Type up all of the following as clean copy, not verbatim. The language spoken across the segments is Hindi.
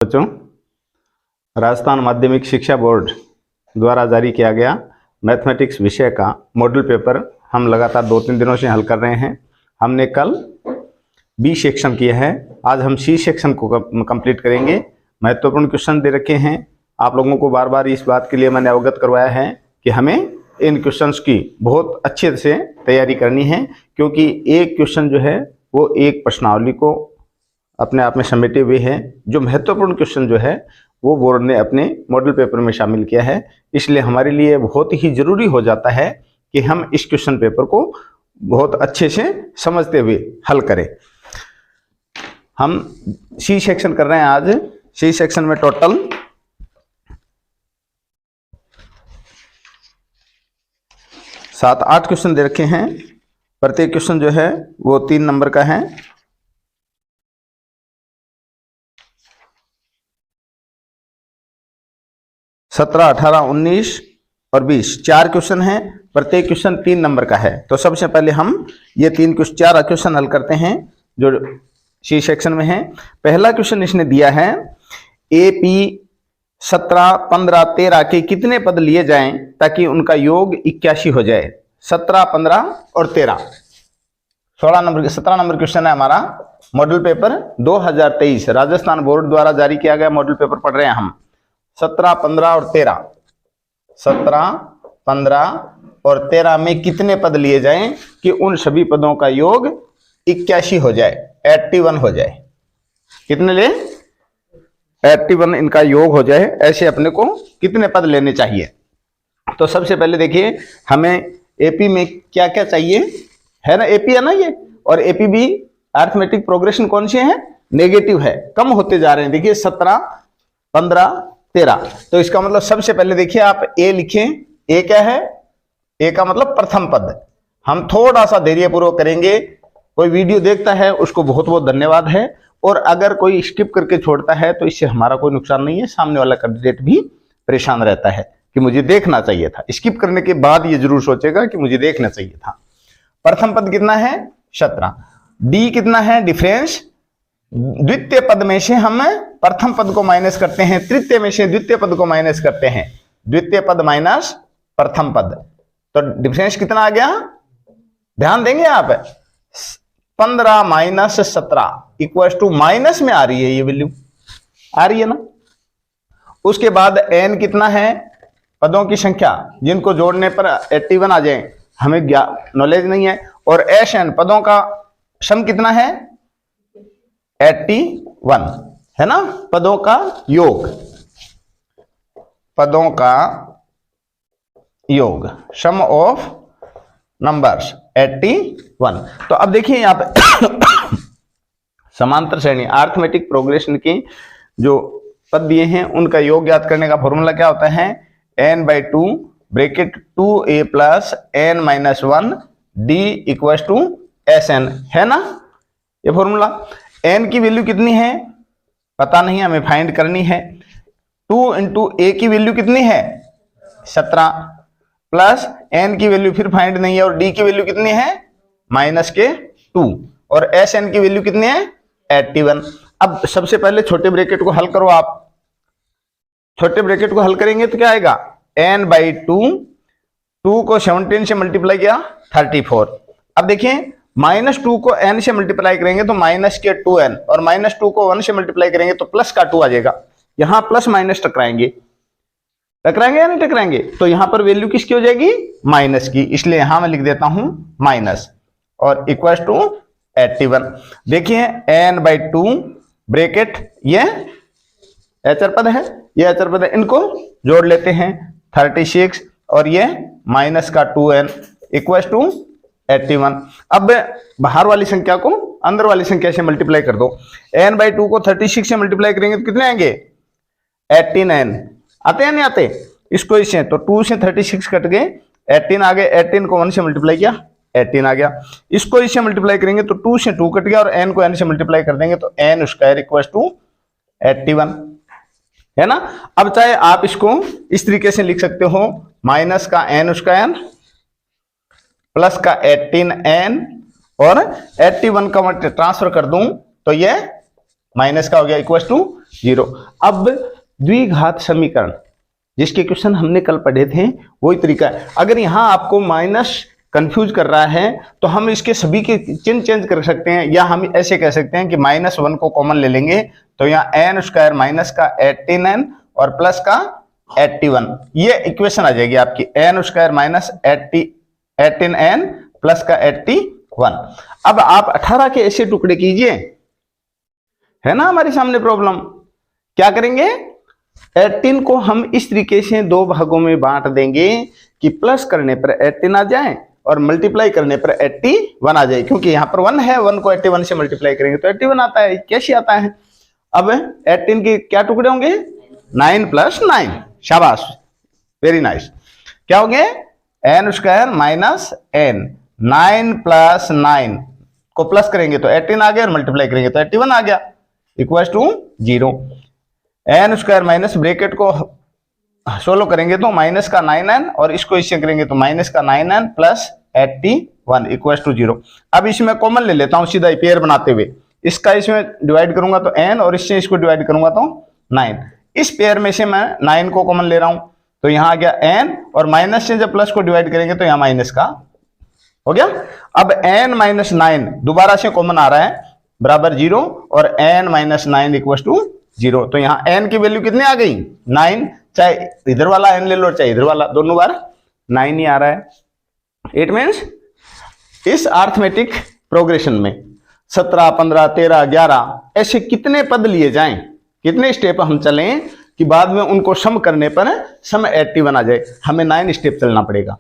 बच्चों, राजस्थान माध्यमिक शिक्षा बोर्ड द्वारा जारी किया गया मैथमेटिक्स विषय का मॉडल पेपर हम लगातार 2-3 दिनों से हल कर रहे हैं। हमने कल बी सेक्शन किया है, आज हम सी सेक्शन को कंप्लीट करेंगे। महत्वपूर्ण क्वेश्चन दे रखे हैं। आप लोगों को बार बार इस बात के लिए मैंने अवगत करवाया है कि हमें इन क्वेश्चंस की बहुत अच्छे से तैयारी करनी है, क्योंकि एक क्वेश्चन जो है वो एक प्रश्नावली को अपने आप में समेटे हुए है। जो महत्वपूर्ण क्वेश्चन जो है वो बोर्ड ने अपने मॉडल पेपर में शामिल किया है, इसलिए हमारे लिए बहुत ही जरूरी हो जाता है कि हम इस क्वेश्चन पेपर को बहुत अच्छे से समझते हुए हल करें। हम सी सेक्शन कर रहे हैं आज। सी सेक्शन में टोटल 7-8 क्वेश्चन दे रखे हैं। प्रत्येक क्वेश्चन जो है वो 3 नंबर का है। सत्रह, 18, 19 और 20 4 क्वेश्चन हैं। प्रत्येक क्वेश्चन 3 नंबर का है। तो सबसे पहले हम ये 4 क्वेश्चन हल करते हैं जो सी सेक्शन में है। पहला क्वेश्चन इसने दिया है AP 17, 15, 13 के कितने पद लिए जाएं ताकि उनका योग 81 हो जाए। 17, 15 और 13 17 नंबर क्वेश्चन है हमारा। मॉडल पेपर 2023 राजस्थान बोर्ड द्वारा जारी किया गया मॉडल पेपर पढ़ रहे हैं हम। 17, 15 और 13 17, 15 और 13 में कितने पद लिए जाएं कि उन सभी पदों का योग 81 हो जाए, 81 हो जाए। कितने ले? 81 इनका योग हो जाए। ऐसे अपने को कितने पद लेने चाहिए? तो सबसे पहले देखिए हमें एपी में क्या क्या चाहिए, है ना। एपी है ना ये, और एपी भी अरिथमेटिक प्रोग्रेशन कौन सी है? नेगेटिव है, कम होते जा रहे हैं। देखिए 17, 15, 13। तो इसका मतलब सबसे पहले देखिए आप ए लिखें। ए क्या है? ए का मतलब प्रथम पद। हम थोड़ा सा धैर्यपूर्वक करेंगे। कोई वीडियो देखता है उसको बहुत बहुत धन्यवाद है, और अगर कोई स्किप करके छोड़ता है तो इससे हमारा कोई नुकसान नहीं है, सामने वाला कैंडिडेट भी परेशान रहता है कि मुझे देखना चाहिए था। स्किप करने के बाद ये जरूर सोचेगा कि मुझे देखना चाहिए था। प्रथम पद कितना है? 17। डी कितना है? डिफरेंस। द्वितीय पद में से हम प्रथम पद को माइनस करते हैं, तृतीय में से द्वितीय पद को माइनस करते हैं। द्वितीय पद माइनस प्रथम पद, तो डिफरेंस कितना आ गया? ध्यान देंगे आप। 15 माइनस 17 इक्वल टू माइनस में आ रही है, ये वैल्यू आ रही है ना। उसके बाद एन कितना है? पदों की संख्या जिनको जोड़ने पर 81 आ जाए, हमें नॉलेज नहीं है। और एस एन पदों का सम कितना है? 81 है ना। पदों का योग, पदों का योग, सम ऑफ नंबर्स 81। तो अब देखिए यहां पे समांतर श्रेणी अरिथमेटिक प्रोग्रेशन की जो पद दिए हैं उनका योग ज्ञात करने का फॉर्मूला क्या होता है? n/2 bracket 2a plus n minus 1 d equal to SN, है ना ये फॉर्मूला। n की वैल्यू कितनी है पता नहीं, हमें फाइंड करनी है। 2 इंटू a की वैल्यू कितनी है? 17 प्लस n की वैल्यू फिर फाइंड नहीं है, और d की वैल्यू कितनी है? माइनस के 2, और SN की वैल्यू कितनी है? 81। अब सबसे पहले छोटे ब्रैकेट को हल करो आप। छोटे ब्रैकेट को हल करेंगे तो क्या आएगा? n/2, 2 को 17 से मल्टीप्लाई किया 34। अब देखिए -2 को n से मल्टीप्लाई करेंगे तो माइनस के 2n, और -2 को 1 से मल्टीप्लाई करेंगे तो प्लस का 2 आ जाएगा। यहां प्लस माइनस टकराएंगे या नहीं टकराएंगे? तो यहां पर वैल्यू किसकी हो जाएगी? माइनस की। इसलिए यहां मैं लिख देता हूं माइनस, और इक्वल टू 81। देखिए n/2 ब्रैकेट, ये अचर पद है, ये अचर पद है, इनको जोड़ लेते हैं 36, और ये माइनस का 2n इक्वल टू 81। अब बाहर वाली संख्या को अंदर वाली संख्या से मल्टीप्लाई कर दो। n/2 को 36 से मल्टीप्लाई करेंगे तो कितने आएंगे? 18n। आते हैं नहीं आते? इसको इससे तो 2 से 36 कट गए, 18 आ गए। 18 को 1 से मल्टीप्लाई किया, 18 आ गया। इसको इससे मल्टीप्लाई करेंगे तो 2 से 2 कट गया, और n को n से मल्टीप्लाई कर देंगे तो n स्क्वायर इक्वल टू 81, है ना। अब चाहे आप इसको इस तरीके से लिख सकते हो, माइनस का n स्क्वायर प्लस का 18n, और 81 का ट्रांसफर कर दूं तो ये माइनस का हो गया इक्वल टू 0। अब द्विघात समीकरण जिसके क्वेश्चन हमने कल पढ़े थे वही तरीका है। अगर यहाँ आपको माइनस कंफ्यूज कर रहा है तो हम इसके सभी के चिन्ह चेंज कर सकते हैं, या हम ऐसे कह सकते हैं कि -1 को कॉमन ले लेंगे तो यहाँ n स्क्वायर माइनस का 18n और प्लस का 81, ये इक्वेशन आ जाएगी आपकी, n square minus 18n plus का 81। अब आप 18 के ऐसे टुकड़े कीजिए, है ना हमारे सामने प्रॉब्लम। क्या करेंगे, 18 को हम इस तरीके से दो भागों में बांट देंगे कि प्लस करने पर 18 आ जाए और मल्टीप्लाई करने पर 81 आ जाए, क्योंकि यहाँ पर 1 है, 1 को 81 से मल्टीप्लाई करेंगे तो 81 आता है। कैसे आता है, अब 18 के क्या टुकड़े होंगे, 9 + 9, शाबाश, वेरी नाइस। क्या हो गए, n स्क्वायर माइनस n, 9 + 9 को प्लस करेंगे तो 18 आ गया और मल्टीप्लाई करेंगे तो 81 आ गया, equal to 0। n square minus bracket को सोलो करेंगे तो माइनस का 9n और इसको इससे करेंगे तो माइनस का 9n प्लस 81 इक्वल टू 0। अब इसमें कॉमन ले लेता हूं सीधा पेयर बनाते हुए, इसका इसमें डिवाइड करूंगा तो n और इससे इसको डिवाइड करूंगा तो 9। इस पेयर में से मैं 9 को कॉमन ले रहा हूं तो यहां आ गया n, और माइनस से जब प्लस को डिवाइड करेंगे तो यहां माइनस का हो गया। अब n - 9 दोबारा से कॉमन आ रहा है बराबर 0 और n - 9 इक्वल टू 0, तो यहाँ n की वैल्यू कितनी आ गई, 9, चाहे इधर वाला n ले लो चाहे इधर वाला, दोनों बार 9 ही आ रहा है। इट मीन्स इस अरिथमेटिक प्रोग्रेशन में 17, 15, 13, 11 ऐसे कितने पद लिए जाएं, कितने स्टेप हम चलें कि बाद में उनको सम करने पर सम 81 आ जाए। हमें 9 स्टेप चलना पड़ेगा,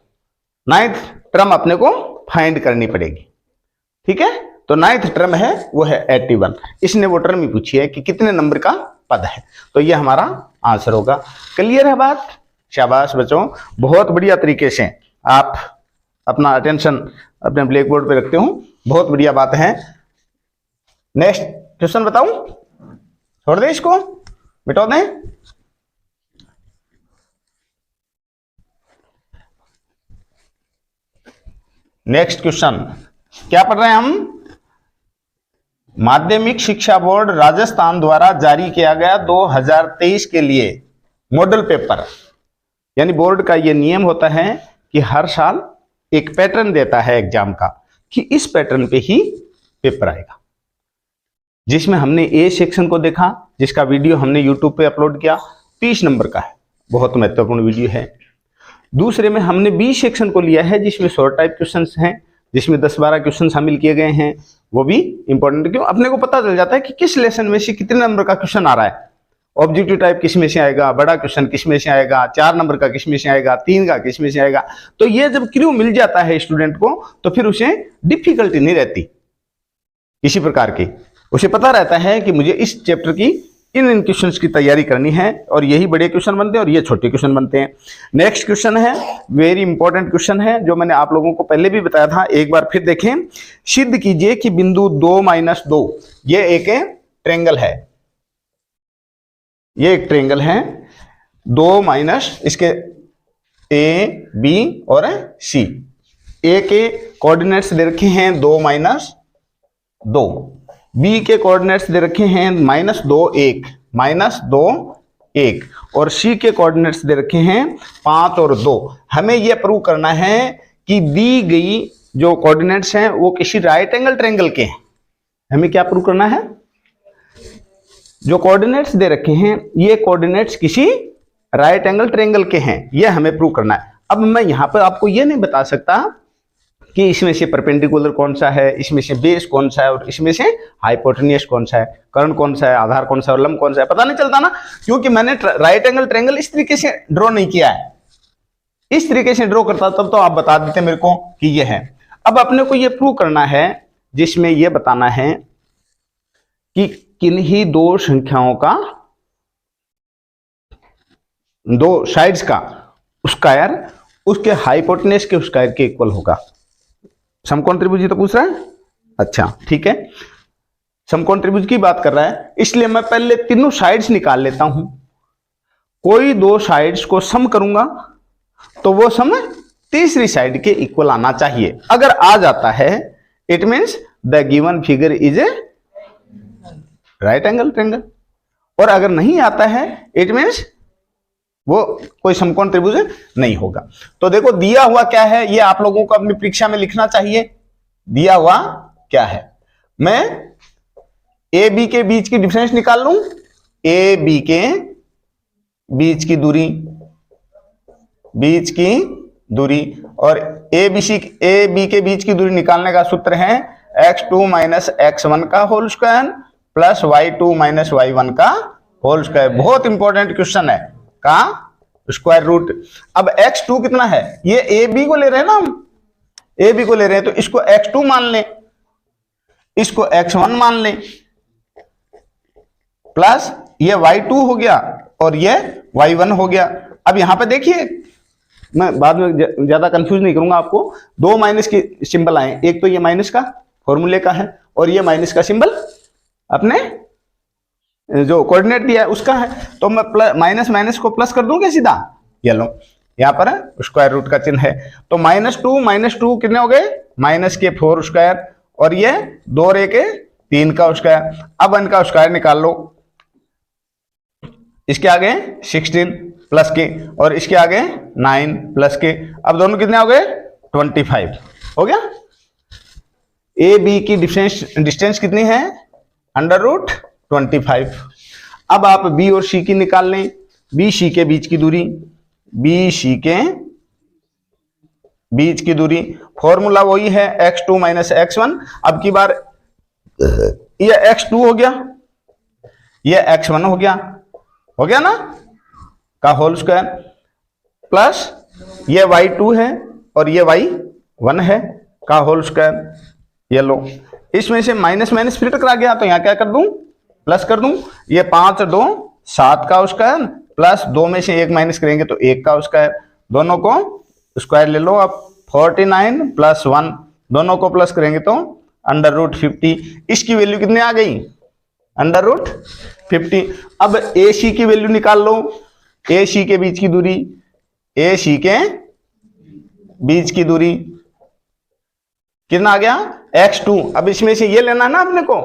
9th टर्म अपने को फाइंड करनी पड़ेगी, ठीक है। तो 9th टर्म है वो है 81, इसने वो टर्म ही पूछी है कि कितने नंबर का पद है, तो ये हमारा आंसर होगा। क्लियर है बात, शाबाश बच्चों, बहुत बढ़िया तरीके से आप अपना अटेंशन अपने ब्लैक बोर्ड पे रखते हो, बहुत बढ़िया बात है। नेक्स्ट क्वेश्चन बताऊं, छोड़ दे इसको, मिटा दें। नेक्स्ट क्वेश्चन क्या पढ़ रहे हैं हम, माध्यमिक शिक्षा बोर्ड राजस्थान द्वारा जारी किया गया 2023 के लिए मॉडल पेपर, यानी बोर्ड का यह नियम होता है कि हर साल एक पैटर्न देता है एग्जाम का कि इस पैटर्न पे ही पेपर आएगा, जिसमें हमने ए सेक्शन को देखा जिसका वीडियो हमने यूट्यूब पे अपलोड किया, 30 नंबर का है, बहुत महत्वपूर्ण वीडियो है। दूसरे में हमने बी सेक्शन को लिया है जिसमें शॉर्ट टाइप क्वेश्चंस हैं, जिसमें 10-12 क्वेश्चन शामिल किए गए हैं, वो भी इंपॉर्टेंट, क्यों अपने को पता चल जाता है कि किस लेसन में से कितने नंबर का क्वेश्चन आ रहा है। ऑब्जेक्टिव टाइप किस में से आएगा, बड़ा क्वेश्चन किस में से आएगा, 4 नंबर का किस में से आएगा, 3 का किस में से आएगा। तो ये जब क्लू मिल जाता है स्टूडेंट को तो फिर उसे डिफिकल्टी नहीं रहती किसी प्रकार की, उसे पता रहता है कि मुझे इस चैप्टर की इन क्वेश्चंस की तैयारी करनी है, और यही बड़े क्वेश्चन बनते हैं और ये छोटे क्वेश्चन बनते हैं। नेक्स्ट क्वेश्चन है वेरी इंपॉर्टेंट क्वेश्चन है, जो मैंने आप लोगों को पहले भी बताया था, एक बार फिर देखें। सिद्ध कीजिए कि बिंदु 2 - 2 ये एक ट्रायंगल है, ये एक ट्रायंगल है, 2 माइनस इसके ए बी और सी, ए के कोऑर्डिनेट्स दे रखे हैं 2 - 2, बी के कोऑर्डिनेट्स दे रखे हैं -2 1 और सी के कोऑर्डिनेट्स दे रखे हैं 5 और 2। हमें यह प्रूव करना है कि दी गई जो कोऑर्डिनेट्स हैं वो किसी राइट एंगल ट्रायंगल के हैं। हमें क्या प्रूव करना है, जो कोऑर्डिनेट्स दे रखे हैं ये कोऑर्डिनेट्स किसी राइट एंगल ट्रायंगल के हैं, यह हमें प्रूव करना है। अब मैं यहां पर आपको यह नहीं बता सकता कि इसमें से परपेंडिकुलर कौन सा है, इसमें से बेस कौन सा है और इसमें से हाइपोटेन्यूस कौन सा है, कर्ण कौन सा है, आधार कौन सा है और लंब कौन सा है, पता नहीं चलता ना, क्योंकि मैंने राइट एंगल ट्रायंगल इस तरीके से ड्रॉ नहीं किया है। इस तरीके से ड्रॉ करता तब तो आप बता देते मेरे को कि ये है। अब अपने को ये प्रूव करना है जिसमें यह बताना है कि किन्हीं दो संख्याओं का, दो साइड्स का स्क्वायर उसके हाइपोटेन्यूस के स्क्वायर के इक्वल होगा। समकोण त्रिभुज ही तो पूछ रहा है, अच्छा ठीक है, समकोण त्रिभुज की बात कर रहा है, इसलिए मैं पहले तीनों साइड्स निकाल लेता हूं। कोई दो साइड्स को सम करूंगा तो वो सम तीसरी साइड के इक्वल आना चाहिए। अगर आ जाता है it means the given figure is a right angle triangle. और अगर नहीं आता है इट मीन्स वो कोई समकोण त्रिभुज नहीं होगा। तो देखो दिया हुआ क्या है, ये आप लोगों को अपनी परीक्षा में लिखना चाहिए। दिया हुआ क्या है, मैं ए बी के बीच की डिफरेंस निकाल लूं, ए बी के बीच की दूरी, और ए बी के बीच की दूरी निकालने का सूत्र है x2 माइनस x1 का whole square plus y2 minus y1 का होल स्क्वायर। बहुत इंपॉर्टेंट क्वेश्चन है का स्क्वायर रूट। अब x2 कितना है, ये ए बी को ले रहे हैं ना, हम ए बी को ले रहे हैं, तो इसको x2 मान लें, इसको x1 मान लें, प्लस ये y2 हो गया और ये y1 हो गया। अब यहां पे देखिए, मैं बाद में ज्यादा कंफ्यूज नहीं करूंगा आपको, दो माइनस के सिंबल आए, एक तो ये माइनस का फॉर्मूले का है और ये माइनस का सिंबल अपने जो कोऑर्डिनेट दिया है उसका है। तो मैं माइनस माइनस को प्लस कर दूं क्या सीधा, ये लो यहां पर स्क्वायर रूट का चिन्ह है। तो -2 कितने हो गए, -4 स्क्वायर, और ये 2 रे के 3 का स्क्वायर। अब इनका स्क्वायर निकाल लो, इसके आगे 16 प्लस के और इसके आगे 9 प्लस के। अब दोनों कितने हो गए, 25 हो गया। ए बी की डिस्टेंस कितनी है, √25। अब आप बी और सी की निकाल लें, बी सी के बीच की दूरी, फॉर्मूला वही है x2 माइनस x1। अब की बार ये x2 हो गया, ये x1 हो गया ना का होल स्क्वायर, प्लस ये y2 है और ये y1 है का होल स्क्वायर। ये लो, इसमें से माइनस माइनस फिर टकरा गया, तो यहां क्या कर दूं, प्लस कर दूं। ये 5 2 7 का स्क्वायर, प्लस 2 में से 1 माइनस करेंगे तो 1 का स्क्वायर। दोनों को स्क्वायर ले लो। अब 49 प्लस 1, दोनों को प्लस करेंगे तो √50। इसकी वैल्यू कितनी आ गई, √50। अब ए सी की वैल्यू निकाल लो, ए सी के बीच की दूरी, कितना आ गया, x2। अब इसमें से ये लेना है ना अपने को,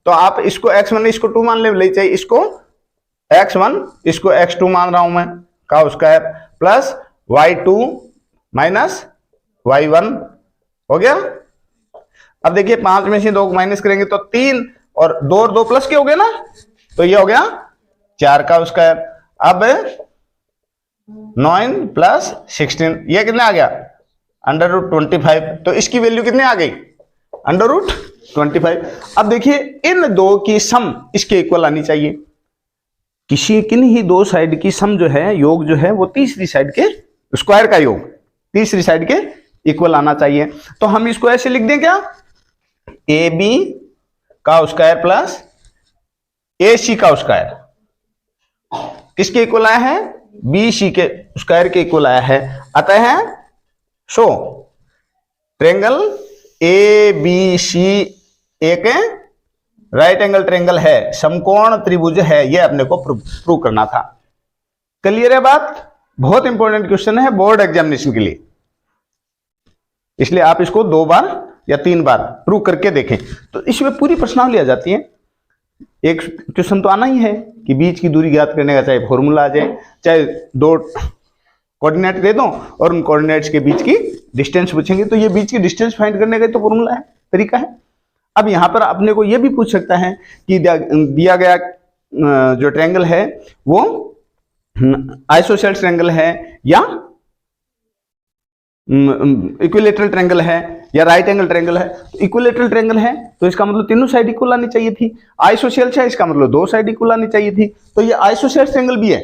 तो आप इसको x1 इसको 2 मान ले चाहिए, इसको x1 इसको x2 मान रहा हूं मैं का square, plus y2 minus y1 हो गया। अब देखिए 5 में से 2 माइनस करेंगे तो 3, और 2 और 2 प्लस के हो गए ना, तो ये हो गया 4 का स्क्वायर। अब 9 प्लस 16, ये कितना आ गया, √25। तो इसकी वैल्यू कितनी आ गई, √25। अब देखिए इन दो की सम इसके इक्वल आनी चाहिए। किन्हीं दो साइड की सम जो है, योग जो है, वो तीसरी साइड के स्क्वायर का योग तीसरी साइड के इक्वल आना चाहिए। तो हम इसको ऐसे लिख दें क्या, ए बी का स्क्वायर प्लस ए सी का स्क्वायर किसके इक्वल आया है, बी सी के स्क्वायर के इक्वल आया है। अतः है सो ट्रेंगल ए बी सी एक राइट एंगल ट्रेंगल है, समकोण त्रिभुज है, ये अपने को प्रूव करना था। क्लियर है बात, बहुत इंपॉर्टेंट क्वेश्चन है बोर्ड एग्जामिनेशन के लिए, इसलिए आप इसको 2 बार या 3 बार प्रूव करके देखें तो इसमें पूरी प्रश्नावली आ जाती है। एक क्वेश्चन तो आना ही है कि बीच की दूरी ज्ञात करने का, चाहे फॉर्मूला आ जाए, चाहे 2 कोऑर्डिनेट दे दो और उन कोऑर्डिनेट्स के बीच की डिस्टेंस पूछेंगे, तो ये बीच की डिस्टेंस फाइंड करने का तो फॉर्मूला है, तरीका है। अब यहां पर अपने को ये भी पूछ सकता है कि दिया गया जो ट्रायंगल है वो आइसोसेलेस ट्रायंगल है या इक्विलेटरल ट्रायंगल है या राइट एंगल ट्रायंगल है। तो इक्विलेटरल ट्रायंगल है तो इसका मतलब तीनों साइड इक्वल आनी चाहिए थी। आइसोसेलेस है इसका मतलब 2 साइड इक्वल आनी चाहिए थी। तो ये आइसोसेलेस ट्रायंगल भी है,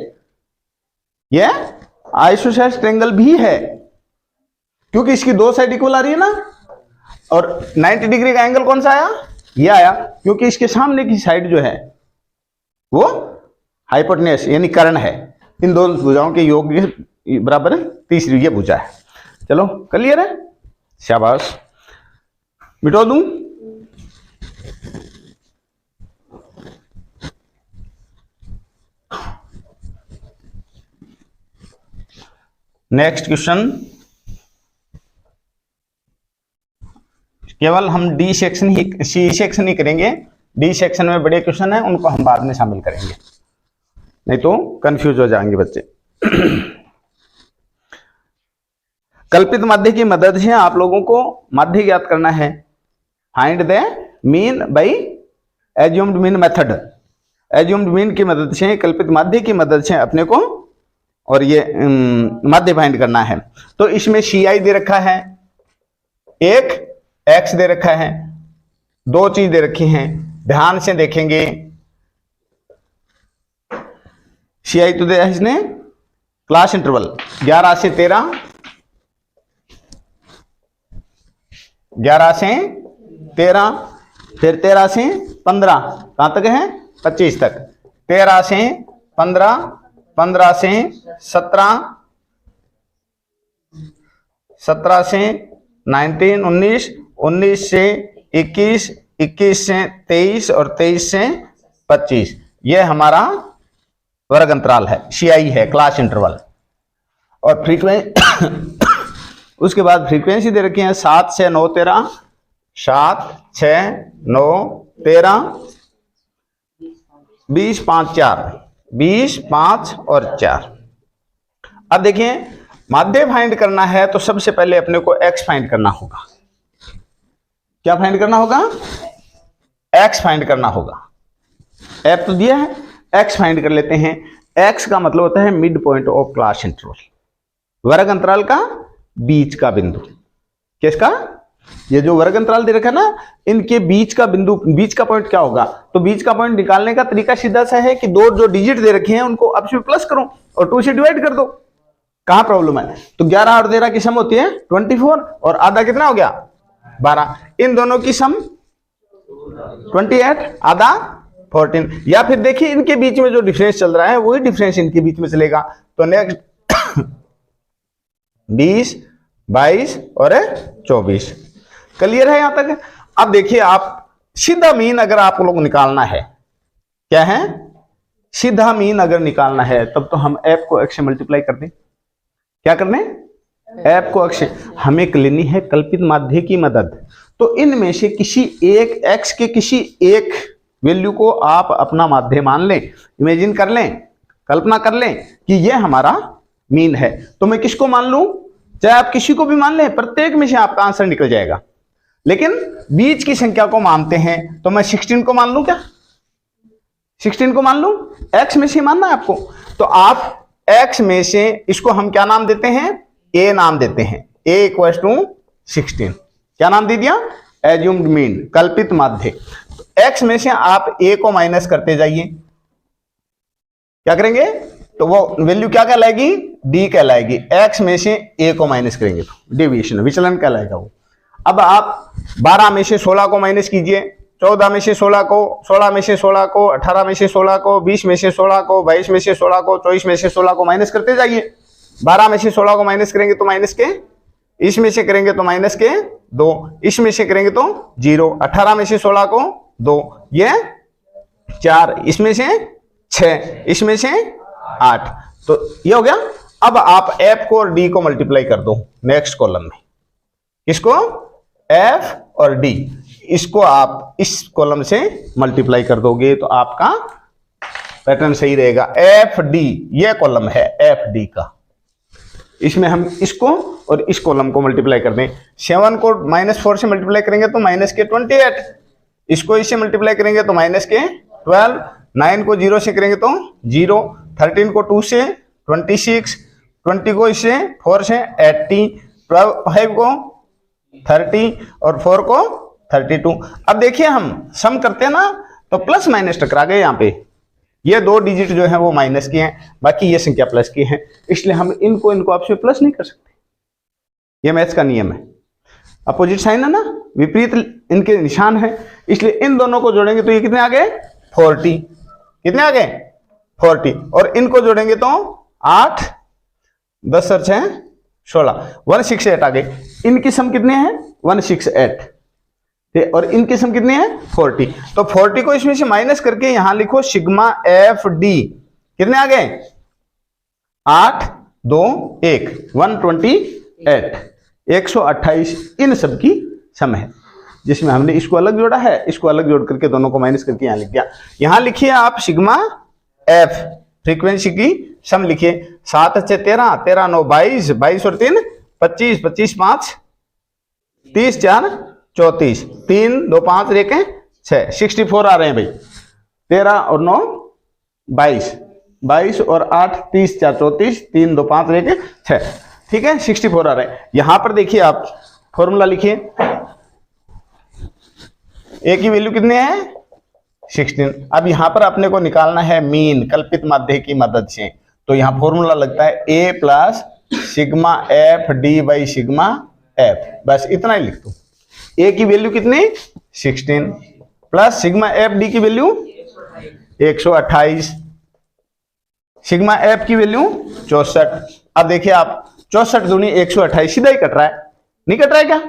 ये आइसोसेलेस ट्रायंगल भी है क्योंकि इसकी 2 साइड इक्वल आ रही है ना। और 90 डिग्री का एंगल कौन सा आया, ये आया क्योंकि इसके सामने की साइड जो है वो हाइपोटेन्यूस यानी कर्ण है। इन दोनों भुजाओं के योग बराबर है, तीसरी ये भुजा है। चलो क्लियर है, शाबाश, मिटो दूं। नेक्स्ट क्वेश्चन, केवल हम डी सेक्शन ही सी सेक्शन ही करेंगे। डी सेक्शन में बड़े क्वेश्चन हैं, उनको हम बाद में शामिल करेंगे। नहीं तो कंफ्यूज हो जाएंगे बच्चे। कल्पित माध्य की मदद से आप लोगों को माध्य ज्ञात करना है। Find the mean by assumed mean method. Assumed mean की मदद से, कल्पित माध्य की मदद से अपने को और ये माध्य फाइंड करना है। तो इसमें CI दे रखा है, एक X दे रखा है, दो चीज दे रखी हैं, ध्यान से देखेंगे। CI तो दिया है इसने क्लास इंटरवल 11 से 13, 11 से 13, फिर 13 से 15, कहां तक है 25 तक, 13 से 15, 15 से 17, 17 से 19, 19, 19 से 21, 21 से 23 और 23 से 25। यह हमारा वर्ग अंतराल है, CI है क्लास इंटरवल। और फ्रीक्वेंसी उसके बाद फ्रीक्वेंसी दे रखी है 7 से 9 13, 7 6 9 13, 20 5 4, 20 5 और 4। अब देखिए माध्य फाइंड करना है तो सबसे पहले अपने को X फाइंड करना होगा। क्या फाइंड करना होगा? X फाइंड करना होगा। F तो दिया है, X फाइंड कर लेते हैं। X का मतलब होता है mid point of class interval, वर्ग अंतराल का बीच का बिंदु। किसका? ये जो वर्ग अंतराल दे रखा है ना, इनके बीच का बिंदु, बीच का पॉइंट क्या होगा? तो बीच का पॉइंट निकालने का तरीका सीधा सा है कि दो जो डिजिट दे रखे हैं उनको आपस में प्लस करो और 2 से डिवाइड कर दो। कहां प्रॉब्लम है? तो 11 और 13 की सम होती है 24 और आधा कितना हो गया 12। इन दोनों की सम 28, आधा 14। या फिर देखिए इनके बीच में जो डिफरेंस चल रहा है वही डिफरेंस इनके बीच में चलेगा। तो नेक्स्ट 20, 22 और 24। क्लियर है यहां तक? अब देखिए आप सीधा मीन अगर आप लोग निकालना है, क्या है सीधा मीन अगर निकालना है, तब तो हम F को X से मल्टीप्लाई कर दें। क्या करने? F को X से। हमें लेनी है कल्पित माध्य की मदद। तो इनमें से किसी एक X के किसी एक वैल्यू को आप अपना माध्य मान लें, इमेजिन कर लें, कल्पना कर लें कि यह हमारा मीन है। तो मैं किसको मान लूं? चाहे आप किसी को भी मान लें, प्रत्येक में से आपका आंसर निकल जाएगा। लेकिन बीच की संख्या को मानते हैं तो मैं 16 को मान लूं। क्या 16 को मान लूं? X में से मानना है आपको। तो आप X में से इसको हम क्या नाम देते हैं? A नाम देते हैं। A = 16। क्या नाम दे दिया? एज्यूम्ड मीन, कल्पित माध्य। तो X में से आप A को माइनस करते जाइए। क्या करेंगे? तो वो वैल्यू क्या कहलाएगी? D कहलाएगी। X में से A को माइनस करेंगे तो डेविएशन, विचलन कहलाएगा वो। अब आप 12 में से 16 को माइनस कीजिए, 14 में से 16 को, 16 में से 16 को, 18 में से 16 को, 20 में से 16 को, 22 में से 16 को, 24 में से 16 को माइनस करते जाइए। 12 में से 16 को माइनस करेंगे तो माइनस के, इसमें से करेंगे तो माइनस के 2, इसमें से करेंगे तो 0, 18 में से 16 को 2, ये 4, इसमें से 6, इसमें से 8। तो ये हो गया। अब आप F को और D को मल्टीप्लाई कर दो नेक्स्ट कॉलम में। इसको F और D, इसको आप इस कॉलम से मल्टीप्लाई कर दोगे तो आपका पैटर्न सही रहेगा। FD ये कॉलम है FD का, इसमें हम इसको और इस कॉलम को मल्टीप्लाई कर दें। 7 को -4 से मल्टीप्लाई करेंगे तो माइनस के 28, इसको इससे मल्टीप्लाई करेंगे तो माइनस के 12, 9 को 0 से करेंगे तो 0, 13 को 2 से 26, 20 को इससे 4 से 80, 5 को 30 और 4 को 32। अब देखिए हम सम करते हैं ना तो प्लस माइनस टकरा गए। यहाँ पे ये 2 डिजिट जो है वो माइनस के हैं, बाकी ये संख्या प्लस की है, इसलिए हम इनको आपस में प्लस नहीं कर सकते। ये मैथ्स का नियम है। अपोजिट साइन है ना, विपरीत इनके निशान है, इसलिए इन दोनों को जोड़ेंगे तो ये कितने आ गए 40। कितने आ गए 40। और इनको जोड़ेंगे तो 8, 10 और 6 16, 168 आ गए। इनकी सम कितने हैं 168 और इनकी सम कितनी है 40। तो 40 को इसमें से माइनस करके यहां लिखो सिग्मा FD। कितने आ गए 8, 2, 1, 128, 128 इन सब की सम है, जिसमें हमने इसको अलग जोड़ा है, इसको अलग जोड़ करके दोनों को माइनस करके यहां लिख दिया। यहां लिखिए आप सिग्मा F, फ्रीक्वेंसी की सम लिखिए। 7 अच्छे 13, 13 9 22, 22 और 3 25, 25 5 30, 4 34, 3 2 5 एक 6, 64 आ रहे हैं भाई। 13 और 9 22, 22 और 8 30, 4 34, 3 2 5 एक 6, ठीक है 64 आ रहे हैं। यहां पर देखिए आप फॉर्मूला लिखिए, ए की वैल्यू कितने हैं 16। अब यहां पर अपने को निकालना है मीन कल्पित माध्य की मदद से। तो यहां फॉर्मूला लगता है A plus sigma F D by sigma F, बस इतना ही लिख दो। ए की वैल्यू कितनी 16 प्लस सिग्मा एफ डी की वैल्यू 128, सिग्मा एफ की वैल्यू 64। अब देखिए आप 64 दूनी 128 सीधा ही कट रहा है, नहीं कट रहा है क्या?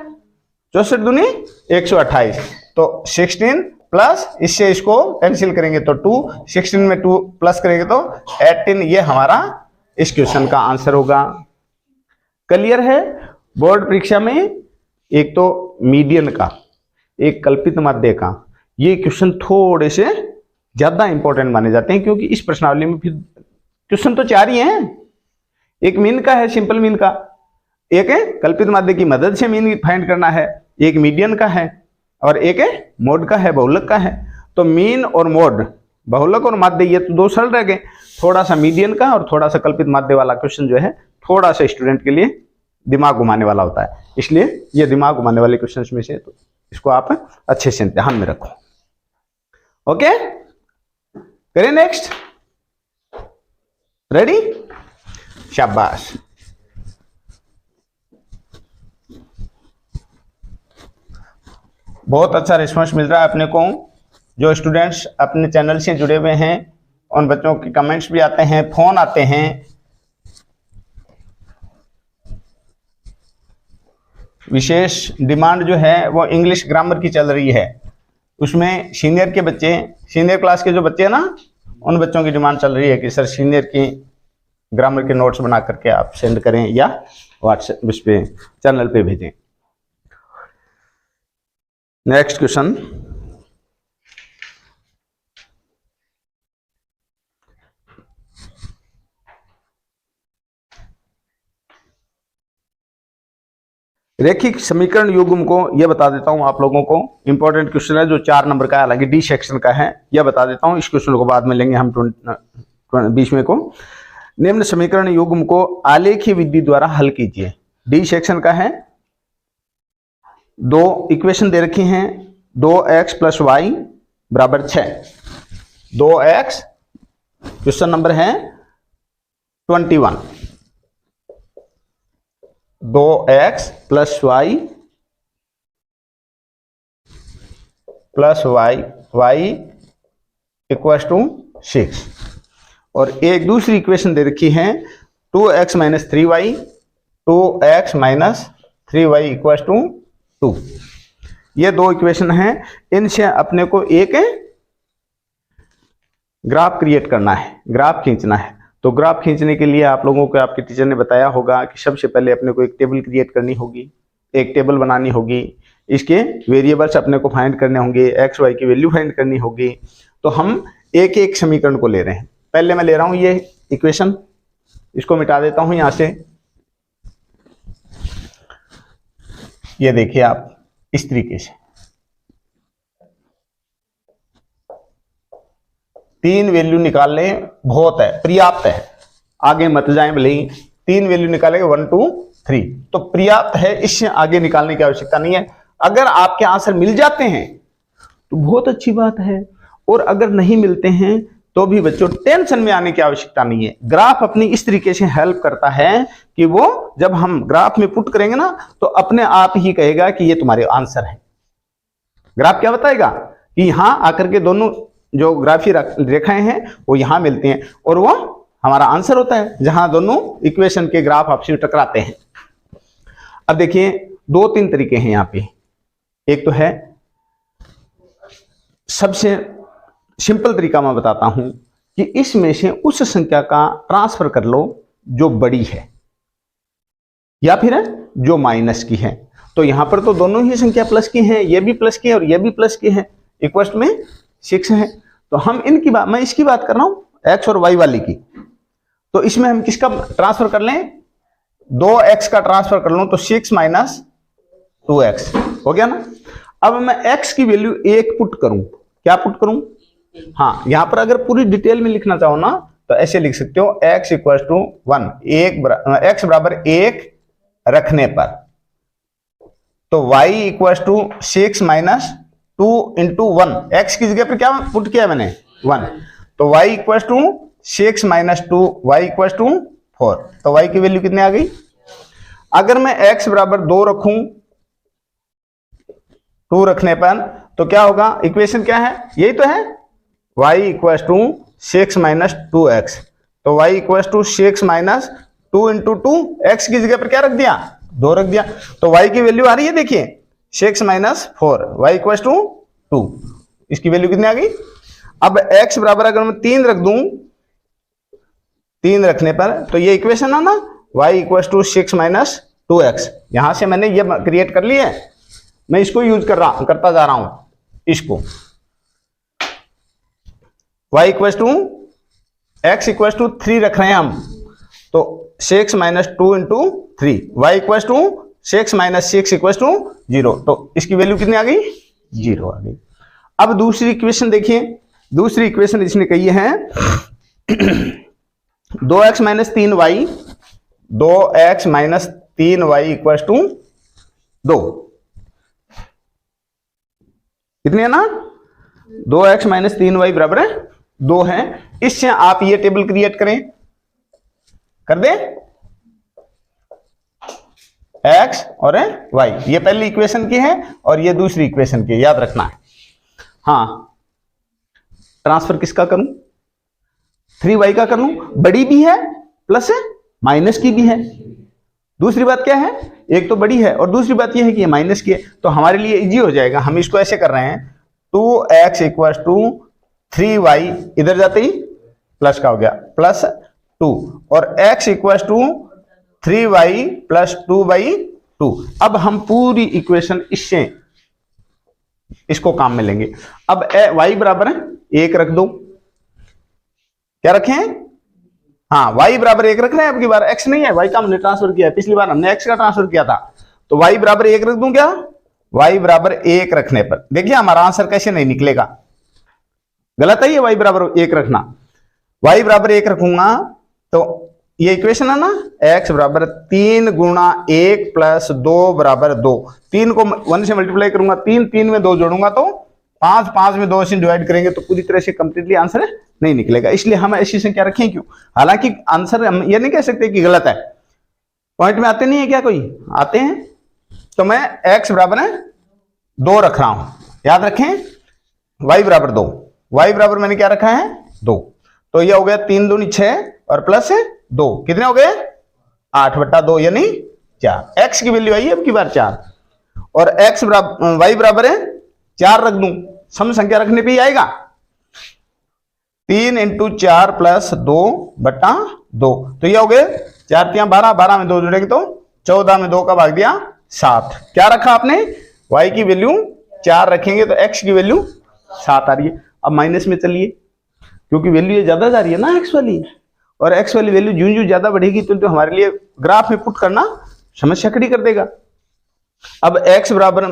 64 दूनी 128, तो 16 प्लस इससे इसको कैंसिल करेंगे तो 2, 16 में 2 प्लस करेंगे तो 18। ये हमारा इस क्वेश्चन का आंसर होगा। क्लियर है? बोर्ड परीक्षा में एक तो मीडियन का, एक कल्पित माध्य का, ये क्वेश्चन थोड़े से ज्यादा इंपॉर्टेंट माने जाते हैं, क्योंकि इस प्रश्नावली में फिर क्वेश्चन तो 4 ही हैं। एक मीन का है, सिंपल मीन का, एक है कल्पित माध्य की मदद से मीन फाइंड करना है, एक मीडियन का है और एक है मोड का है, बहुलक का है। तो मीन और मोड, बहुलक और माध्य, ये तो 2 सरल रह गए। थोड़ा सा मीडियन का और थोड़ा सा कल्पित माध्य वाला क्वेश्चन जो है थोड़ा सा स्टूडेंट के लिए दिमाग घुमाने वाला होता है, इसलिए ये दिमाग घुमाने वाले क्वेश्चन में से, तो इसको आप अच्छे से ध्यान में रखो। ओके, करें नेक्स्ट। रेडी? शाबाश। बहुत अच्छा रिस्पांस मिल रहा है अपने को। जो स्टूडेंट्स अपने चैनल से जुड़े हुए हैं उन बच्चों के कमेंट्स भी आते हैं, फोन आते हैं। विशेष डिमांड जो है वो इंग्लिश ग्रामर की चल रही है, उसमें सीनियर के बच्चे, सीनियर क्लास के जो बच्चे हैं ना, उन बच्चों की डिमांड चल रही है कि सर सीनियर की ग्रामर के नोट्स बना करके आप सेंड करें या व्हाट्सएप उस पे चैनल पे भेजें। नेक्स्ट क्वेश्चन, रेखिक समीकरण युग्म को, यह बता देता हूं आप लोगों को, इंपॉर्टेंट क्वेश्चन है जो 4 नंबर का है, हालांकि डी सेक्शन का है, यह बता देता हूं। इस क्वेश्चन को बाद में लेंगे हम 20 को। निम्न समीकरण युग्म को आलेखीय विधि द्वारा हल कीजिए। डी सेक्शन का है, 2 इक्वेशन दे रखी हैं, 2x + y = 6, 2x, question number है 21, 2x + y = 6, और एक दूसरी इक्वेशन दे रखी है 2x - 3y, 2x - 3y = 2। ये 2 इक्वेशन हैं, इनसे अपने को एक ग्राफ क्रिएट करना है, ग्राफ खींचना है। तो ग्राफ खींचने के लिए आप लोगों को आपके टीचर ने बताया होगा कि सबसे पहले अपने को एक टेबल क्रिएट करनी होगी, एक टेबल बनानी होगी, इसके वेरिएबल्स अपने को फाइंड करने होंगे, एक्स वाई की वैल्यू फाइंड करनी होगी। तो हम एक एक समीकरण को ले रहे हैं। पहले मैं ले रहा हूं ये इक्वेशन, इसको मिटा देता हूं यहां से। ये देखिए आप इस तरीके से 3 वैल्यू निकाल लें, बहुत है, पर्याप्त है, आगे मत जाएं। भले ही 3 वैल्यू निकालेंगे 1 2 3 तो पर्याप्त है, इससे आगे निकालने की आवश्यकता नहीं है। अगर आपके आंसर मिल जाते हैं तो बहुत अच्छी बात है, और अगर नहीं मिलते हैं तो भी बच्चों टेंशन में आने की आवश्यकता नहीं है। ग्राफ अपनी इस तरीके से हेल्प करता है कि वो जब हम ग्राफ में पुट करेंगे ना तो अपने आप ही कहेगा कि ये तुम्हारे आंसर है। ग्राफ क्या बताएगा कि यहां आकर के दोनों जो ग्राफी रेखाएं हैं वो यहां मिलती हैं, और वो हमारा आंसर होता है जहां दोनों इक्वेशन के ग्राफ आपस में टकराते हैं। अब देखिए 2-3 तरीके हैं यहां पे। एक तो है सबसे सिंपल तरीका, मैं बताता हूं कि इसमें से उस संख्या का ट्रांसफर कर लो जो बड़ी है, या फिर जो माइनस की है। तो यहां पर तो दोनों ही संख्या प्लस की हैं, ये भी प्लस की है और ये भी प्लस की है, इक्वल में 6 है। तो हम इनकी बात, मैं इसकी बात कर रहा हूं, एक्स और वाई वाली की, तो इसमें हम किसका ट्रांसफर कर लें, 2x का ट्रांसफर कर लूं तो 6 माइनस 2x हो गया ना। अब मैं x की वैल्यू 1 पुट करूं, क्या पुट करूं, हाँ यहां पर अगर पूरी डिटेल में लिखना चाहो ना तो ऐसे लिख सकते हो x इक्वल टू 1, x बराबर 1 रखने पर, तो y equal to 6 minus 2 into 1, x की जगह पर क्या पुट किया मैंने 1, तो y equal to 6 minus 2, y equal to 4, तो y की वैल्यू कितनी आ गई। अगर मैं x बराबर 2 रखूं 2 रखने पर तो क्या होगा, इक्वेशन क्या है, यही तो है, y equal to 6 minus 2x, तो y equal to 6 minus 2 into 2, x की जगह पर क्या रख दिया 2 रख दिया, तो y की वैल्यू आ रही है देखिए 6 माइनस 4, y इक्वल टू 2, इसकी वैल्यू कितनी आ गई। अब x बराबर अगर मैं 3 रख दूं, 3 रखने पर तो ये इक्वेशन है ना, y equal to 6 minus 2x, यहां से मैंने ये क्रिएट कर ली है, मैं इसको यूज करता जा रहा हूं, इसको y equal to x equal to 3 रख रहे हैं हम, तो 6 minus 2 into 3, y equal to 6 minus 6 equal to 0, तो इसकी वैल्यू कितनी आ गई 0 आ गई। अब दूसरी इक्वेशन देखिए, दूसरी इक्वेशन इसने कही है 2x minus 3y, 2x minus 3y equal to 2, कितनी है ना, 2x माइनस 3y बराबर है 2 है। इससे आप ये टेबल क्रिएट करें, कर दे x और y, ये पहली इक्वेशन की है और ये दूसरी इक्वेशन की, याद रखना है। हाँ ट्रांसफर किसका करूं, 3y का कर लूं, बड़ी भी है प्लस है माइनस की भी है, दूसरी बात क्या है, एक तो बड़ी है और दूसरी बात यह है कि ये माइनस की है, तो हमारे लिए इजी हो जाएगा, हम इसको ऐसे कर रहे हैं 2x इक्वल टू 3y, इधर जाते ही प्लस का हो गया प्लस 2, और x equal to 3y plus 2/2। अब हम पूरी इक्वेशन इससे इसको काम में लेंगे। अब y बराबर है 1 रख दो, क्या रखें, हाँ y बराबर 1 रख रहे हैं, अब की बार x नहीं है, y का हमने ट्रांसफर किया है, पिछली बार हमने x का ट्रांसफर किया था, तो y बराबर 1 रख दूं क्या, y बराबर 1 रखने पर देखिए हमारा आंसर कैसे नहीं निकलेगा, गलत है ये y बराबर 1 रखना, y बराबर 1 रखूंगा तो ये इक्वेशन है ना, x बराबर 3 गुणा 1 प्लस 2 बराबर 2, 3 को 1 से मल्टीप्लाई करूंगा, 3 में 2 जोड़ूंगा तो 5 में 2 से डिवाइड करेंगे तो पूरी तरह से कंप्लीटली आंसर नहीं निकलेगा, इसलिए हम ऐसी संख्या रखें क्यों, हालांकि आंसर हम ये नहीं कह सकते कि गलत है, पॉइंट में आते नहीं है क्या, कोई आते हैं, तो मैं x बराबर है 2 रख रहा हूं, याद रखें y बराबर 2, y बराबर मैंने क्या रखा है 2, तो ये हो गया 3 दूनी 6 और प्लस 2, कितने हो गए 8/2 यानी 4, x की वैल्यू आई है अब की बार 4, और x बराबर y बराबर है 4 रख दूं, सम संख्या रखने पे ही आएगा, 3 इंटू 4 प्लस 2/2, तो ये हो गए 4 3 12, 12 में 2 जोड़ेंगे तो 14 में 2 का भाग दिया 7, क्या रखा आपने y की वैल्यू 4 रखेंगे तो x की वैल्यू 7 आ रही है। अब माइनस में चलिए, क्योंकि वैल्यू ये ज्यादा जा रही है ना x वाली, और x वाली वैल्यू जूं ज्यादा बढ़ेगी तो हमारे लिए ग्राफ में पुट करना समस्या खड़ी कर देगा। अब x बराबर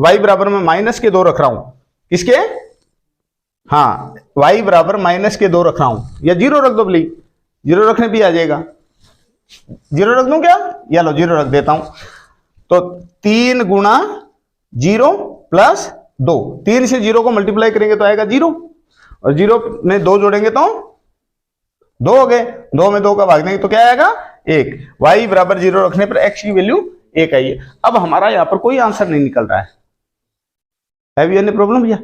y बराबर में माइनस के 2 रख रहा हूं, किसके, हाँ y बराबर माइनस के 2 रख रहा हूं, या 0 रख दो प्लीज, 0 रखने भी आ जाएगा, 0 रख दूं क्या, या लो 0 रख देता हूं, तो 3 गुणा 0 प्लस 2, 3 से 0 को मल्टीप्लाई करेंगे तो आएगा 0, और 0 में 2 जोड़ेंगे तो 2 हो गए, 2 में 2 का भाग देंगे तो क्या आएगा 1, y बराबर 0 रखने पर x की वैल्यू 1 आई है। अब हमारा यहां पर कोई आंसर नहीं निकल रहा है प्रॉब्लम भैया,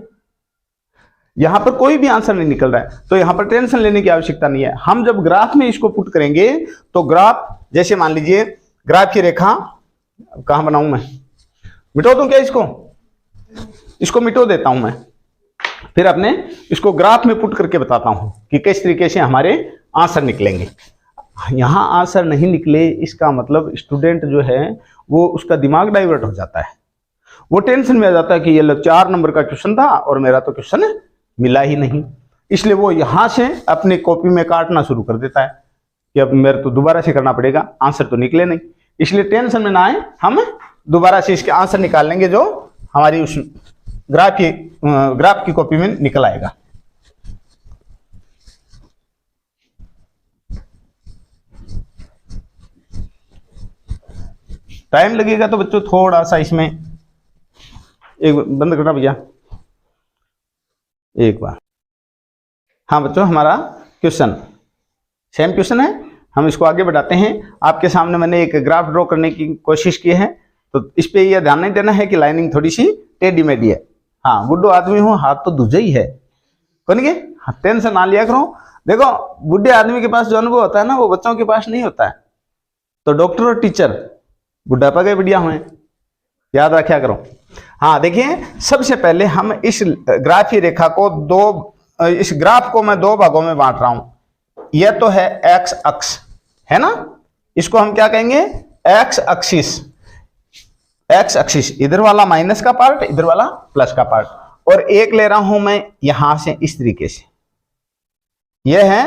यहां पर कोई भी आंसर नहीं निकल रहा है, तो यहां पर टेंशन लेने की आवश्यकता नहीं है। हम जब ग्राफ में इसको पुट करेंगे तो ग्राफ, जैसे मान लीजिए ग्राफ की रेखा कहां बनाऊं मैं, मिटो दूं क्या इसको मिटो देता हूं मैं, फिर अपने इसको ग्राफ में पुट करके बताता हूं कि किस तरीके से हमारे आंसर निकलेंगे। यहां आंसर नहीं निकले इसका मतलब स्टूडेंट जो है वो उसका दिमाग डाइवर्ट हो जाता है, वो टेंशन में आ जाता है कि ये 4 नंबर का क्वेश्चन था और मेरा तो क्वेश्चन मिला ही नहीं। इसलिए वो यहां से अपनी कॉपी में काटना शुरू कर देता है कि अब मेरे तो दोबारा से करना पड़ेगा, आंसर तो निकले नहीं। इसलिए टेंशन में ना आए, हम दोबारा से इसके आंसर निकाल लेंगे जो हमारी उस ग्राफ की कॉपी में निकल आएगा। टाइम लगेगा तो बच्चों थोड़ा सा इसमें एक बंद करना भैया एक बार। हाँ बच्चों, हमारा क्वेश्चन सेम क्वेश्चन है, हम इसको आगे बढ़ाते हैं। आपके सामने मैंने एक ग्राफ ड्रॉ करने की कोशिश की है, तो इस पे यह ध्यान नहीं देना है कि लाइनिंग थोड़ी सी टेढ़ी मेढ़ी है। हाँ, बुढ़ो आदमी हूँ, हाथ तो दूजा ही है, कौन के टेंशन ना लिया करो। देखो, बुढ़े आदमी के पास जो अनुभव होता है ना, वो बच्चों के पास नहीं होता है। तो डॉक्टर और टीचर बुढ़ापा के बढ़िया हुए, याद रखा करो। हाँ देखिए, सबसे पहले हम इस ग्राफीय रेखा को इस ग्राफ को मैं दो भागों में बांट रहा हूं। यह तो है एक्स अक्ष, है ना, इसको हम क्या कहेंगे, एक्स एक्सिस। एक्स एक्सिस इधर वाला माइनस का पार्ट, इधर वाला प्लस का पार्ट, और एक ले रहा हूं मैं यहां से इस तरीके से। यह है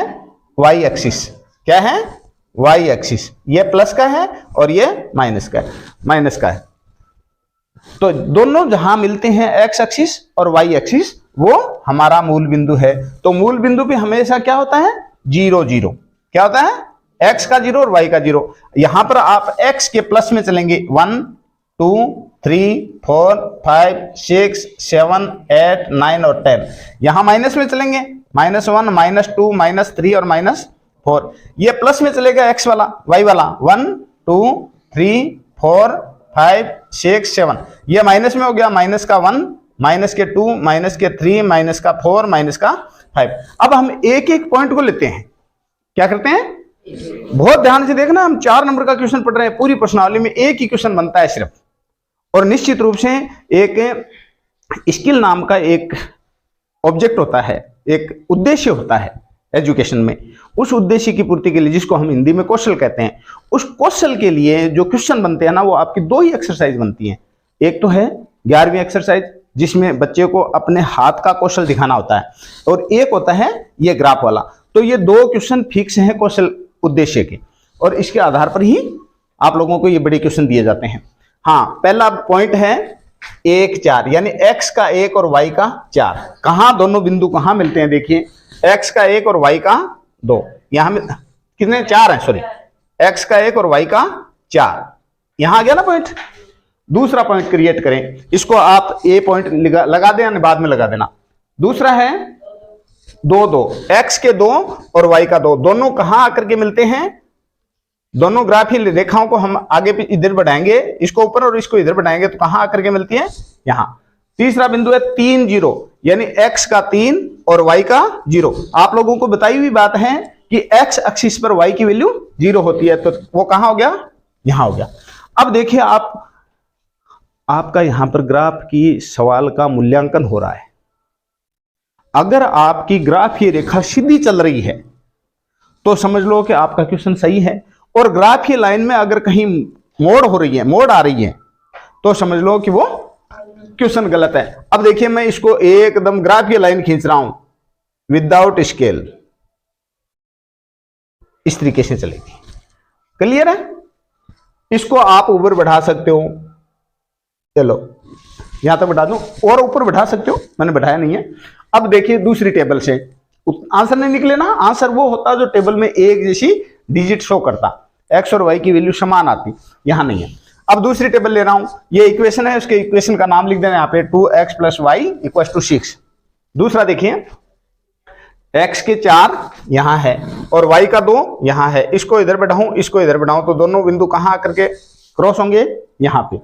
वाई एक्सिस। क्या है, वाई एक्सिस। यह प्लस का है और यह माइनस का है, माइनस का है। तो दोनों जहां मिलते हैं एक्स एक्सिस और वाई एक्सिस, वो हमारा मूल बिंदु है। तो मूल बिंदु पे हमेशा क्या होता है, 0 0। क्या होता है, एक्स का 0 और वाई का 0। यहां पर आप एक्स के प्लस में चलेंगे, 1 2 3 4 5 6 7 8 9 और 10। यहां माइनस में चलेंगे, -1 -2 -3 और -4। ये प्लस में चलेगा एक्स वाला, वाई वाला, 1 2 3 4 5 6 7। ये माइनस में हो गया, माइनस का 1, माइनस के 2, माइनस के 3, माइनस का 4, माइनस का 5। अब हम एक एक पॉइंट को लेते हैं, क्या करते हैं, बहुत ध्यान से देखना। हम 4 नंबर का क्वेश्चन पढ़ रहे हैं, पूरी प्रश्नावली में एक ही क्वेश्चन बनता है सिर्फ। और निश्चित रूप से एक स्किल नाम का एक ऑब्जेक्ट होता है, एक उद्देश्य होता है एजुकेशन में। उस उद्देश्य की पूर्ति के लिए, जिसको हम हिंदी में कौशल कहते हैं, उस कौशल के लिए जो क्वेश्चन बनते हैं ना, वो आपकी 2 ही एक्सरसाइज बनती हैं। एक तो है 11वीं एक्सरसाइज, जिसमें बच्चे को अपने हाथ का कौशल दिखाना होता है, और एक होता है ये ग्राफ वाला। तो ये 2 क्वेश्चन फिक्स हैं कौशल उद्देश्य के, और इसके आधार पर ही आप लोगों को ये बड़े क्वेश्चन दिए जाते हैं। हाँ, पहला पॉइंट है 1 4, यानी x का 1 और y का 4। कहां दोनों बिंदु कहां मिलते हैं, देखिए, x का 1 और y का 2। यहां में कितने 4 हैं, सॉरी, x का 1 और y का 4। यहां आ गया ना पॉइंट। दूसरा पॉइंट क्रिएट करें, इसको आप ए पॉइंट लगा दें, यानी बाद में लगा देना। दूसरा है 2 2, x के 2 और y का 2, दोनों कहां आकर के मिलते हैं, दोनों ग्राफीय रेखाओं को हम आगे इधर बढ़ाएंगे, इसको ऊपर और इसको इधर बढ़ाएंगे, तो कहां आकर के मिलती है, यहां। तीसरा बिंदु है 3 0, यानी x का 3 और y का 0। आप लोगों को बताई हुई बात है कि x एक्सिस पर y की वैल्यू 0 होती है, तो वो कहां हो गया, यहां हो गया। अब देखिए, आपका यहां पर ग्राफ की सवाल का मूल्यांकन हो रहा है। अगर आपकी ग्राफीय रेखा सीधी चल रही है तो समझ लो कि आपका क्वेश्चन सही है, और ग्राफीय लाइन में अगर कहीं मोड़ हो रही है, मोड़ आ रही है, तो समझ लो कि वो क्वेश्चन गलत है। अब देखिए, मैं इसको एकदम ग्राफीय लाइन खींच रहा हूं विदाउट स्केल, इस तरीके से चलेगी। क्लियर है? इसको आप ऊपर बढ़ा सकते हो, चलो यहां तक बढ़ा दूं, और ऊपर बढ़ा सकते हो, मैंने बढ़ाया नहीं है। अब देखिए, दूसरी टेबल से आंसर नहीं निकले ना। आंसर वो होता जो टेबल में एक जैसी डिजिट शो करता, एक्स और वाई की वैल्यू समान आती, यहां नहीं है। अब दूसरी टेबल ले रहा हूं, ये इक्वेशन है, उसके इक्वेशन का नाम लिख देना यहां पे, 2x + y = 6। दूसरा देखिए, x के 4 यहां है और y का 2 यहां है। इसको इधर बढ़ाऊं, इसको इधर बढ़ाऊं, तो दोनों बिंदु कहां आकर के क्रॉस होंगे, यहां पे।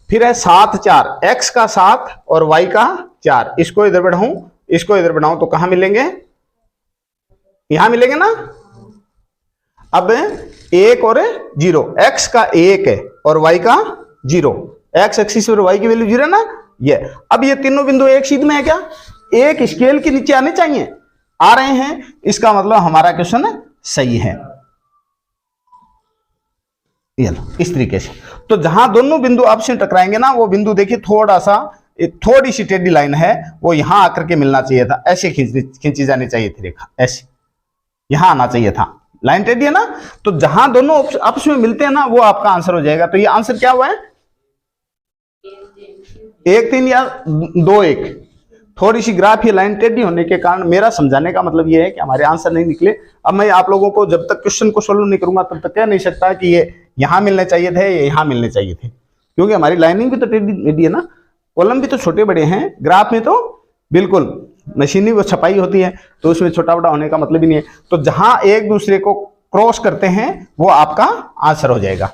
फिर है 7 4, x का 7 और y का 4। इसको इधर बढ़ाऊं, इसको इधर बढ़ाऊं, तो कहां मिलेंगे, यहां मिलेंगे ना। अब 1 और 0, x का 1 है और y का 0, x एक्सिस और y की वैल्यू 0 ना, ये। अब ये तीनों बिंदु एक सीध में है क्या, एक स्केल के नीचे आने चाहिए, आ रहे हैं, इसका मतलब हमारा क्वेश्चन सही है। ये लो, इस तरीके से। तो जहां दोनों बिंदु आपस में टकराएंगे ना, वो बिंदु देखिए थोड़ा सा थोड़ी सी टेढ़ी लाइन है वो यहां आकर के मिलना चाहिए था, ऐसे खींची जानी चाहिए थी रेखा, ऐसे यहां आना चाहिए था। लाइन टेढ़ी है ना, तो जहां दोनों आपस में मिलते हैं ना वो आपका आंसर हो जाएगा। तो ये आंसर क्या हुआ है, 1-3 या 2-1। थोड़ी सी ग्राफ ये लाइन टेढ़ी होने के कारण मेरा समझाने का मतलब ये है कि हमारे आंसर नहीं निकले। अब मैं आप लोगों को जब तक क्वेश्चन को सोल्व नहीं करूंगा तब तक कह नहीं सकता कि ये यहां मिलने चाहिए थे, ये यहां मिलने चाहिए थे, क्योंकि हमारी लाइनिंग भी तो टेढ़ी है ना, कॉलम भी तो छोटे बड़े हैं, ग्राफ में तो बिल्कुल मशीनी वो छपाई होती है, तो उसमें छोटा बड़ा होने का मतलब ही नहीं है। तो जहां एक दूसरे को क्रॉस करते हैं वो आपका आंसर हो जाएगा,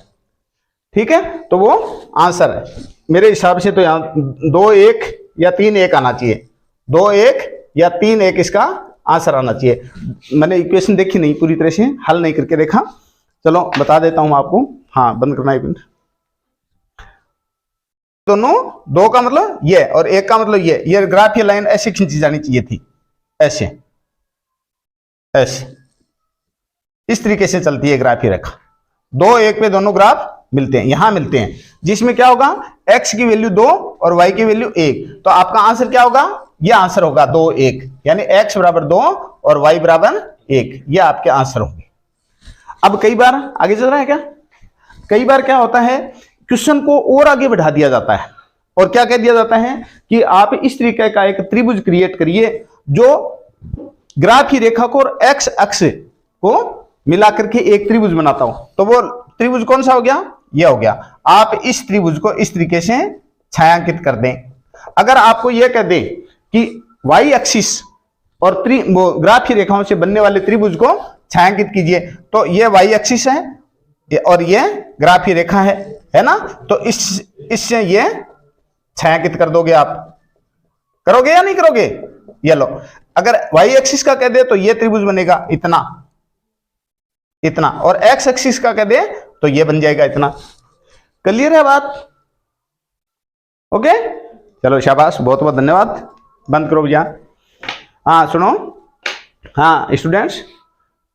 ठीक है। तो वो आंसर है मेरे हिसाब से तो यहाँ 2-1 या 3-1 आना चाहिए, 2-1 या 3-1 इसका आंसर आना चाहिए। मैंने इक्वेशन देखी नहीं पूरी तरह से, हल नहीं करके देखा, चलो बता देता हूं आपको। हाँ बंद करना है, दोनों 2 का मतलब ये और 1 का मतलब ये ग्राफ ये लाइन ऐसे खींची जानी चाहिए थी, ऐसे ऐसे इस तरीके से चलती है ग्राफ की रेखा। 2-1 पे दोनों ग्राफ मिलते हैं, यहां मिलते हैं, जिसमें क्या होगा x की वैल्यू 2 और y की वैल्यू 1। तो आपका आंसर क्या होगा, ये आंसर होगा 2-1, यानी x बराबर 2 और y बराबर 1, ये आपके आंसर होंगे। अब कई बार आगे चल रहा है क्या, कई बार क्या होता है क्वेश्चन को और आगे बढ़ा दिया जाता है और क्या कह दिया जाता है कि आप इस तरीके का एक त्रिभुज क्रिएट करिए जो ग्राफ की रेखा को और x अक्ष को मिलाकर के एक त्रिभुज बनाता हूं। तो वो त्रिभुज कौन सा हो गया, ये हो गया। आप इस त्रिभुज को इस तरीके से छायांकित कर दें। अगर आपको यह कह दे कि y एक्सिस और ग्राफ की रेखाओं से बनने वाले त्रिभुज को छायांकित कीजिए, तो ये y एक्सिस है और ये ग्राफ की रेखा है ना, तो इससे ये छायांकित कर दोगे आप, करोगे या नहीं करोगे, ये लो। अगर y एक्सिस का कह दे तो ये त्रिभुज बनेगा इतना इतना, और x एक्सिस का कह दे तो ये बन जाएगा इतना। क्लियर है बात, ओके। चलो शाबाश, बहुत बहुत धन्यवाद, बंद करो भैया। हाँ सुनो, हाँ स्टूडेंट्स,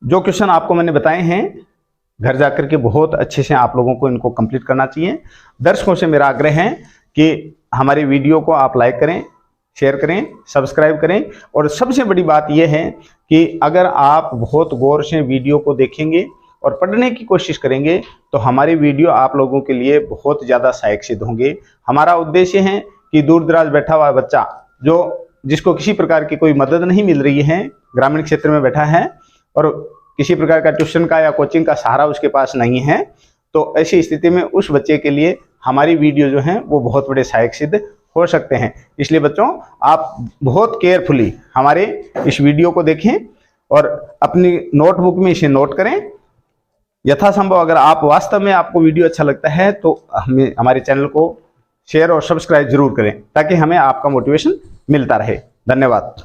जो क्वेश्चन आपको मैंने बताए हैं घर जाकर के बहुत अच्छे से आप लोगों को इनको कंप्लीट करना चाहिए। दर्शकों से मेरा आग्रह है कि हमारी वीडियो को आप लाइक करें, शेयर करें, सब्सक्राइब करें, और सबसे बड़ी बात यह है कि अगर आप बहुत गौर से वीडियो को देखेंगे और पढ़ने की कोशिश करेंगे तो हमारी वीडियो आप लोगों के लिए बहुत ज़्यादा सहायक सिद्ध होंगे। हमारा उद्देश्य है कि दूर दराज बैठा हुआ बच्चा जिसको किसी प्रकार की कोई मदद नहीं मिल रही है, ग्रामीण क्षेत्र में बैठा है और किसी प्रकार का ट्यूशन का या कोचिंग का सहारा उसके पास नहीं है, तो ऐसी स्थिति में उस बच्चे के लिए हमारी वीडियो जो है वो बहुत बड़े सहायक सिद्ध हो सकते हैं। इसलिए बच्चों आप बहुत केयरफुली हमारे इस वीडियो को देखें और अपनी नोटबुक में इसे नोट करें। यथासंभव अगर आप वास्तव में आपको वीडियो अच्छा लगता है तो हमारे चैनल को शेयर और सब्सक्राइब जरूर करें ताकि हमें आपका मोटिवेशन मिलता रहे। धन्यवाद।